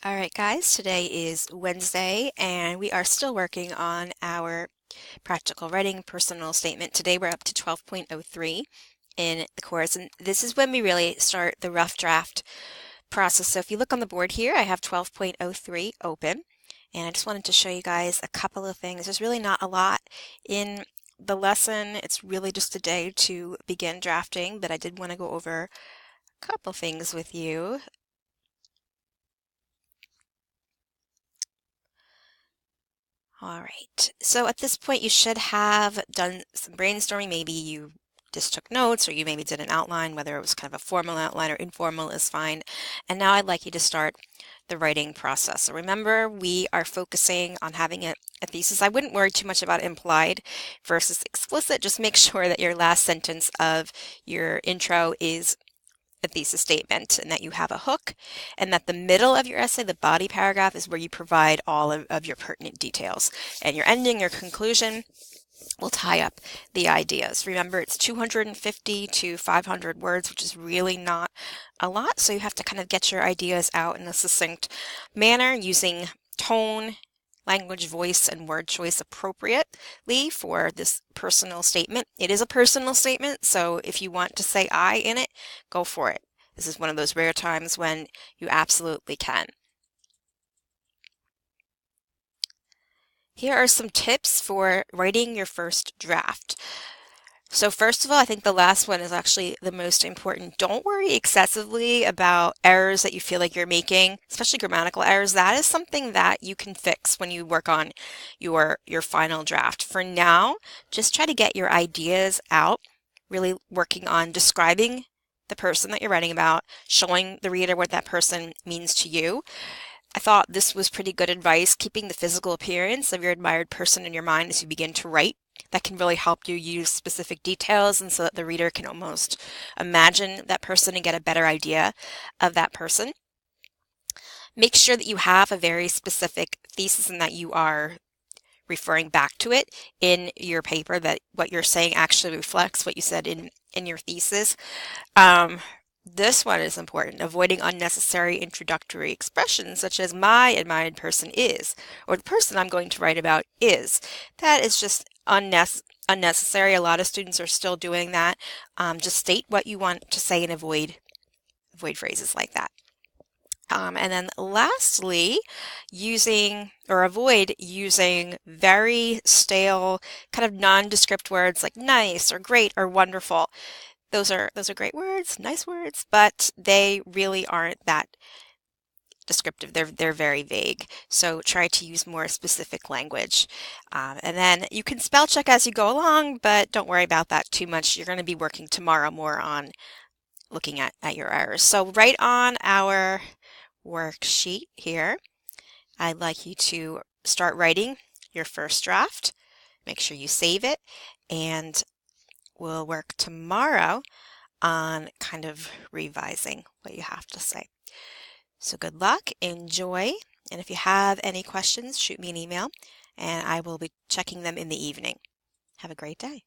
All right, guys, today is Wednesday, and we are still working on our practical writing personal statement. Today we're up to 12.03 in the course, and this is when we really start the rough draft process. So if you look on the board here, I have 12.03 open, and I just wanted to show you guys a couple of things. There's really not a lot in the lesson. It's really just a day to begin drafting, but I did want to go over a couple things with you. All right, so at this point you should have done some brainstorming. Maybe you just took notes or you maybe did an outline, whether it was kind of a formal outline or informal is fine. And now I'd like you to start the writing process. So remember, we are focusing on having a thesis. I wouldn't worry too much about implied versus explicit. Just make sure that your last sentence of your intro is a thesis statement and that you have a hook and that the middle of your essay, the body paragraph, is where you provide all of your pertinent details. And your ending, your conclusion will tie up the ideas. Remember, it's 250 to 500 words, which is really not a lot. So you have to kind of get your ideas out in a succinct manner using tone, language, voice, and word choice appropriately for this personal statement. It is a personal statement, so if you want to say I in it, go for it. This is one of those rare times when you absolutely can. Here are some tips for writing your first draft. So first of all, I think the last one is actually the most important. Don't worry excessively about errors that you feel like you're making, especially grammatical errors. That is something that you can fix when you work on your final draft. For now, just try to get your ideas out, really working on describing the person that you're writing about, showing the reader what that person means to you. I thought this was pretty good advice, keeping the physical appearance of your admired person in your mind as you begin to write. That can really help you use specific details and so that the reader can almost imagine that person and get a better idea of that person. Make sure that you have a very specific thesis and that you are referring back to it in your paper, that what you're saying actually reflects what you said in your thesis. Um, this one is important, avoiding unnecessary introductory expressions such as my admired person is, or the person I'm going to write about is. That is just unnecessary. A lot of students are still doing that. Just state what you want to say and avoid phrases like that. And then lastly, avoid using very stale, kind of nondescript words like nice or great or wonderful. Those are great words, nice words, but they really aren't that descriptive. They're very vague. So try to use more specific language. And then you can spell check as you go along, but don't worry about that too much. You're going to be working tomorrow more on looking at your errors. So right on our worksheet here, I'd like you to start writing your first draft. Make sure you save it, and we'll work tomorrow on kind of revising what you have to say. So good luck, enjoy, and if you have any questions, shoot me an email, and I will be checking them in the evening. Have a great day.